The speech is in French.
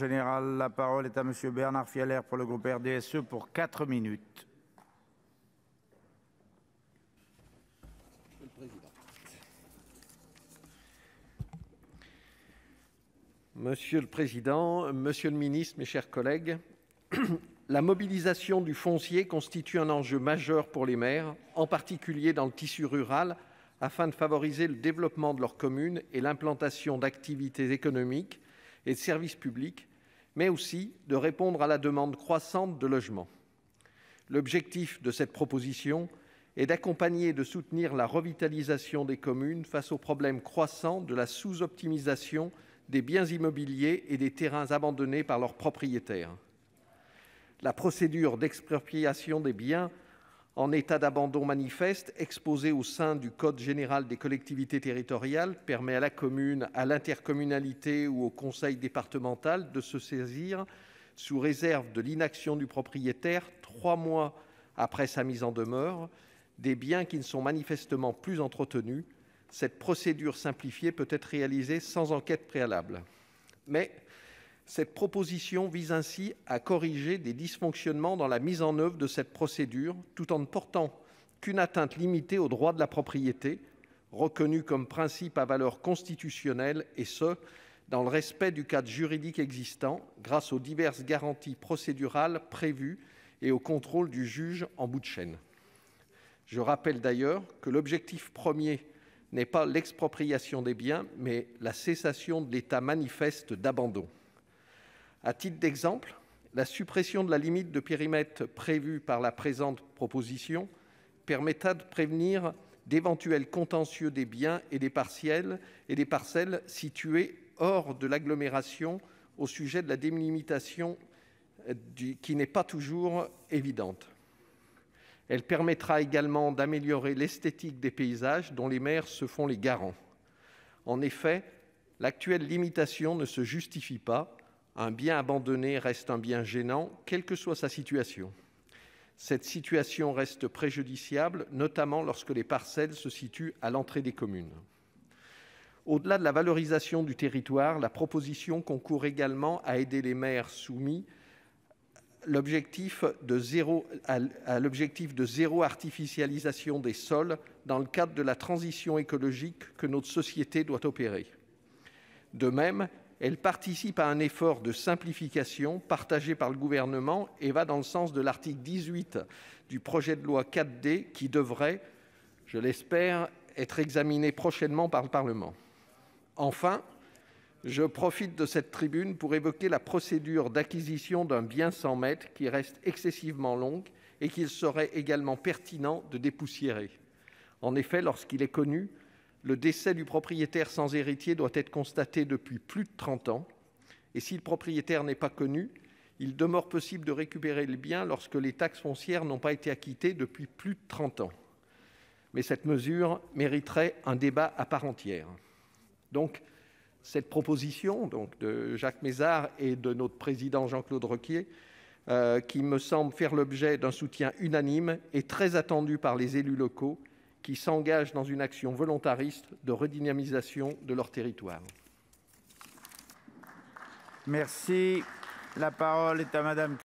Général, la parole est à Monsieur Bernard Fialaire pour le groupe RDSE pour 4 minutes. Monsieur le Président, Monsieur le Ministre, mes chers collègues, la mobilisation du foncier constitue un enjeu majeur pour les maires, en particulier dans le tissu rural, afin de favoriser le développement de leur commune et l'implantation d'activités économiques et de services publics, mais aussi de répondre à la demande croissante de logements. L'objectif de cette proposition est d'accompagner et de soutenir la revitalisation des communes face aux problèmes croissants de la sous-optimisation des biens immobiliers et des terrains abandonnés par leurs propriétaires. La procédure d'expropriation des biens en état d'abandon manifeste, exposée au sein du Code général des collectivités territoriales, permet à la commune, à l'intercommunalité ou au conseil départemental de se saisir, sous réserve de l'inaction du propriétaire, 3 mois après sa mise en demeure, des biens qui ne sont manifestement plus entretenus. Cette procédure simplifiée peut être réalisée sans enquête préalable. Mais cette proposition vise ainsi à corriger des dysfonctionnements dans la mise en œuvre de cette procédure, tout en ne portant qu'une atteinte limitée au droit de la propriété, reconnu comme principe à valeur constitutionnelle, et ce, dans le respect du cadre juridique existant, grâce aux diverses garanties procédurales prévues et au contrôle du juge en bout de chaîne. Je rappelle d'ailleurs que l'objectif premier n'est pas l'expropriation des biens, mais la cessation de l'état manifeste d'abandon. À titre d'exemple, la suppression de la limite de périmètre prévue par la présente proposition permettra de prévenir d'éventuels contentieux des biens et des parcelles situés hors de l'agglomération au sujet de la délimitation qui n'est pas toujours évidente. Elle permettra également d'améliorer l'esthétique des paysages dont les maires se font les garants. En effet, l'actuelle limitation ne se justifie pas. Un bien abandonné reste un bien gênant, quelle que soit sa situation. Cette situation reste préjudiciable, notamment lorsque les parcelles se situent à l'entrée des communes. Au-delà de la valorisation du territoire, la proposition concourt également à aider les maires soumis à l'objectif de zéro artificialisation des sols dans le cadre de la transition écologique que notre société doit opérer. De même, elle participe à un effort de simplification partagé par le Gouvernement et va dans le sens de l'article 18 du projet de loi 4D qui devrait, je l'espère, être examiné prochainement par le Parlement. Enfin, je profite de cette tribune pour évoquer la procédure d'acquisition d'un bien sans maître qui reste excessivement longue et qu'il serait également pertinent de dépoussiérer. En effet, lorsqu'il est connu, le décès du propriétaire sans héritier doit être constaté depuis plus de 30 ans. Et si le propriétaire n'est pas connu, il demeure possible de récupérer le bien lorsque les taxes foncières n'ont pas été acquittées depuis plus de 30 ans. Mais cette mesure mériterait un débat à part entière. Donc, cette proposition de Jacques Mézard et de notre président Jean-Claude Requier, qui me semble faire l'objet d'un soutien unanime, est très attendue par les élus locaux qui s'engagent dans une action volontariste de redynamisation de leur territoire. Merci. La parole est à Madame